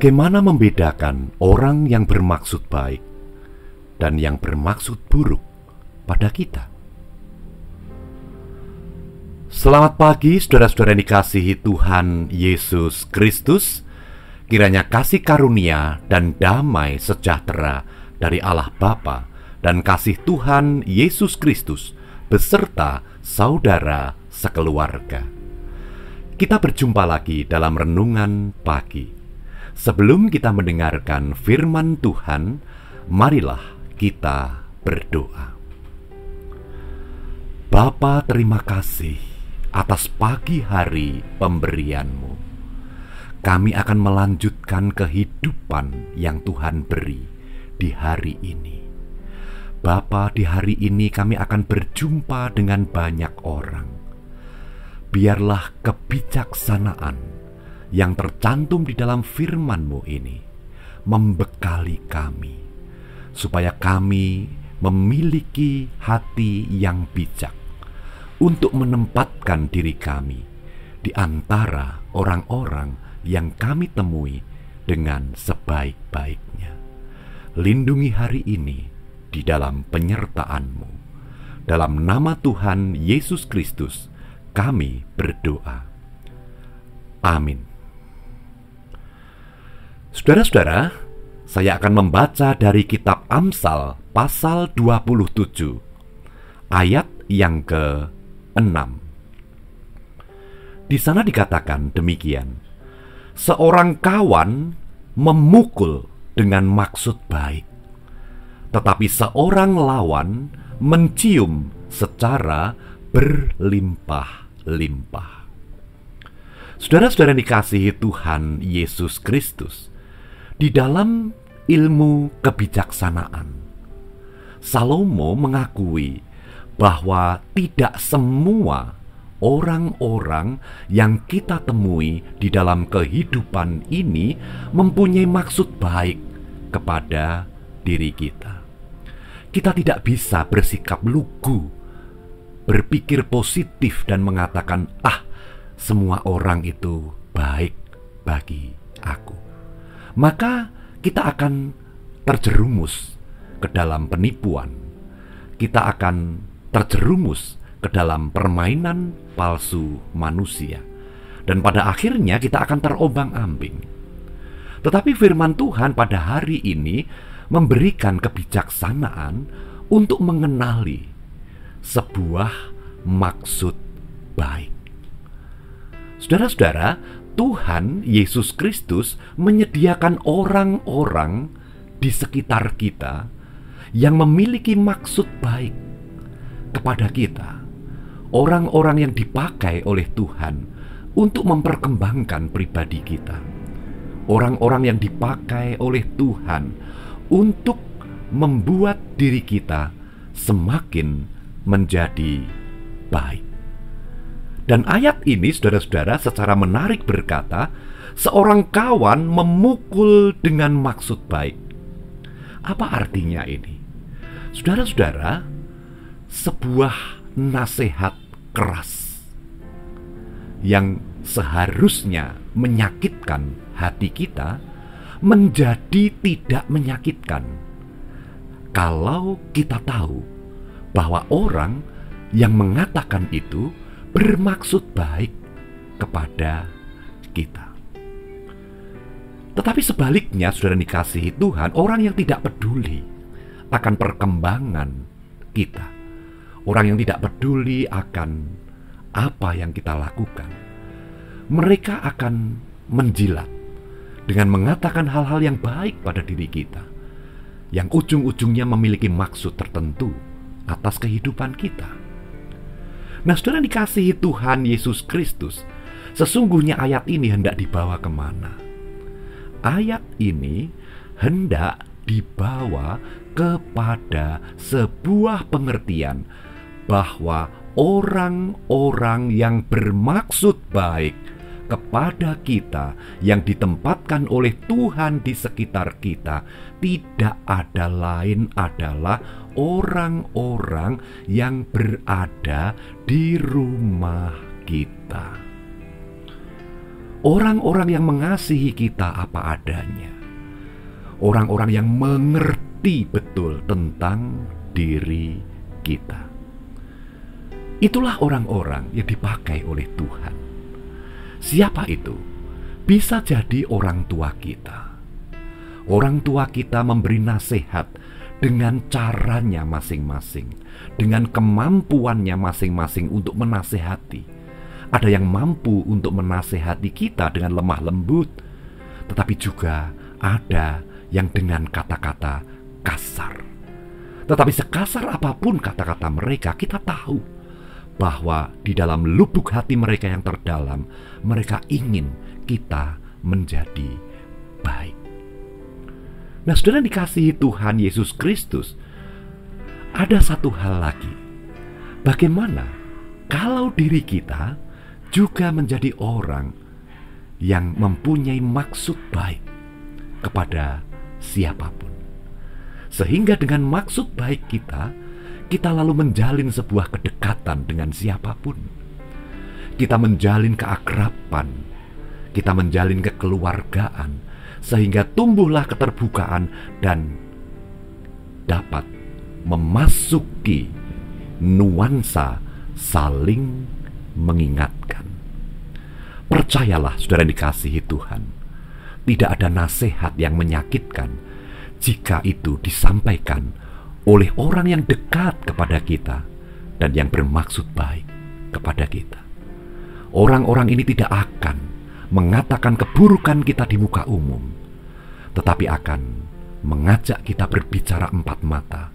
Bagaimana membedakan orang yang bermaksud baik dan yang bermaksud buruk pada kita? Selamat pagi saudara-saudara yang dikasihi Tuhan Yesus Kristus. Kiranya kasih karunia dan damai sejahtera dari Allah Bapa dan kasih Tuhan Yesus Kristus beserta saudara sekeluarga. Kita berjumpa lagi dalam renungan pagi. Sebelum kita mendengarkan firman Tuhan, marilah kita berdoa. Bapa, terima kasih atas pagi hari pemberian-Mu. Kami akan melanjutkan kehidupan yang Tuhan beri di hari ini. Bapa, di hari ini kami akan berjumpa dengan banyak orang. Biarlah kebijaksanaan yang tercantum di dalam firman-Mu ini membekali kami, supaya kami memiliki hati yang bijak untuk menempatkan diri kami di antara orang-orang yang kami temui dengan sebaik-baiknya. Lindungi hari ini di dalam penyertaan-Mu. Dalam nama Tuhan Yesus Kristus kami berdoa. Amin. Saudara-saudara, saya akan membaca dari kitab Amsal pasal 27 ayat yang ke-6. Di sana dikatakan demikian: seorang kawan memukul dengan maksud baik, tetapi seorang lawan mencium secara berlimpah-limpah. Saudara-saudara yang dikasihi Tuhan Yesus Kristus, di dalam ilmu kebijaksanaan, Salomo mengakui bahwa tidak semua orang-orang yang kita temui di dalam kehidupan ini mempunyai maksud baik kepada diri kita. Kita tidak bisa bersikap lugu, berpikir positif dan mengatakan, semua orang itu baik bagi aku. Maka kita akan terjerumus ke dalam penipuan. Kita akan terjerumus ke dalam permainan palsu manusia. Dan pada akhirnya kita akan terombang-ambing. Tetapi firman Tuhan pada hari ini memberikan kebijaksanaan untuk mengenali sebuah maksud baik. Saudara-saudara, Tuhan Yesus Kristus menyediakan orang-orang di sekitar kita yang memiliki maksud baik kepada kita. Orang-orang yang dipakai oleh Tuhan untuk memperkembangkan pribadi kita. Orang-orang yang dipakai oleh Tuhan untuk membuat diri kita semakin menjadi baik. Dan ayat ini, saudara-saudara, secara menarik berkata, seorang kawan memukul dengan maksud baik. Apa artinya ini? Saudara-saudara, sebuah nasihat keras yang seharusnya menyakitkan hati kita menjadi tidak menyakitkan kalau kita tahu bahwa orang yang mengatakan itu bermaksud baik kepada kita. Tetapi sebaliknya, saudara dikasihi Tuhan, orang yang tidak peduli akan perkembangan kita, orang yang tidak peduli akan apa yang kita lakukan, mereka akan menjilat dengan mengatakan hal-hal yang baik pada diri kita, yang ujung-ujungnya memiliki maksud tertentu atas kehidupan kita. Nah, saudara dikasihi Tuhan Yesus Kristus, sesungguhnya ayat ini hendak dibawa kemana? Ayat ini hendak dibawa kepada sebuah pengertian bahwa orang-orang yang bermaksud baik kepada kita, yang ditempatkan oleh Tuhan di sekitar kita, tidak ada lain adalah orang-orang yang berada di rumah kita. orang-orang yang mengasihi kita apa adanya, orang-orang yang mengerti betul tentang diri kita. Itulah orang-orang yang dipakai oleh Tuhan. Siapa itu? Bisa jadi orang tua kita. Orang tua kita memberi nasihat dengan caranya masing-masing, dengan kemampuannya masing-masing untuk menasehati. Ada yang mampu untuk menasehati kita dengan lemah lembut, tetapi juga ada yang dengan kata-kata kasar. Tetapi sekasar apapun kata-kata mereka, kita tahu bahwa di dalam lubuk hati mereka yang terdalam, mereka ingin kita menjadi baik. Nah, saudara dikasihi Tuhan Yesus Kristus, ada satu hal lagi. Bagaimana kalau diri kita juga menjadi orang yang mempunyai maksud baik kepada siapapun, sehingga dengan maksud baik kita lalu menjalin sebuah kedekatan dengan siapapun. Kita menjalin keakraban, kita menjalin kekeluargaan, sehingga tumbuhlah keterbukaan dan dapat memasuki nuansa saling mengingatkan. Percayalah saudara dikasihi Tuhan, tidak ada nasihat yang menyakitkan jika itu disampaikan oleh orang yang dekat kepada kita dan yang bermaksud baik kepada kita. Orang-orang ini tidak akan mengatakan keburukan kita di muka umum, tetapi akan mengajak kita berbicara empat mata,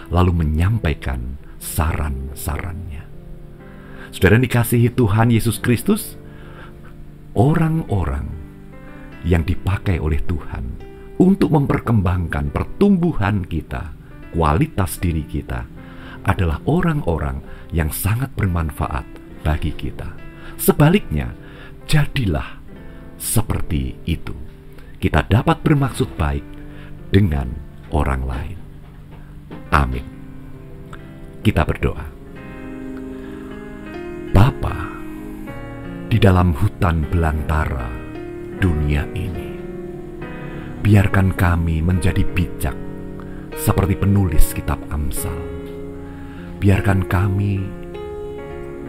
lalu menyampaikan saran-sarannya. Saudara dikasihi Tuhan Yesus Kristus, orang-orang yang dipakai oleh Tuhan untuk memperkembangkan pertumbuhan kita, kualitas diri kita, adalah orang-orang yang sangat bermanfaat bagi kita. Sebaliknya, jadilah seperti itu. Kita dapat bermaksud baik dengan orang lain. Amin. Kita berdoa. Bapa, di dalam hutan belantara dunia ini, biarkan kami menjadi bijak seperti penulis kitab Amsal. Biarkan kami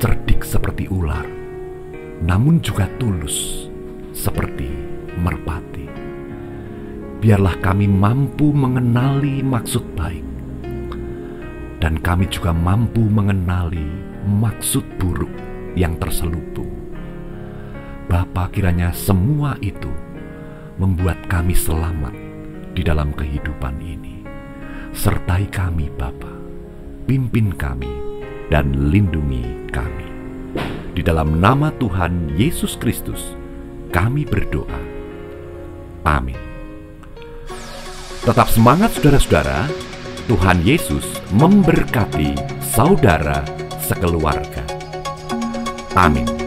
cerdik seperti ular, namun juga tulus seperti merpati. Biarlah kami mampu mengenali maksud baik, dan kami juga mampu mengenali maksud buruk yang terselubung. Bapa, kiranya semua itu membuat kami selamat di dalam kehidupan ini. Sertai kami Bapa, pimpin kami dan lindungi kami. Di dalam nama Tuhan Yesus Kristus, kami berdoa. Amin. Tetap semangat saudara-saudara. Tuhan Yesus memberkati saudara sekeluarga. Amin.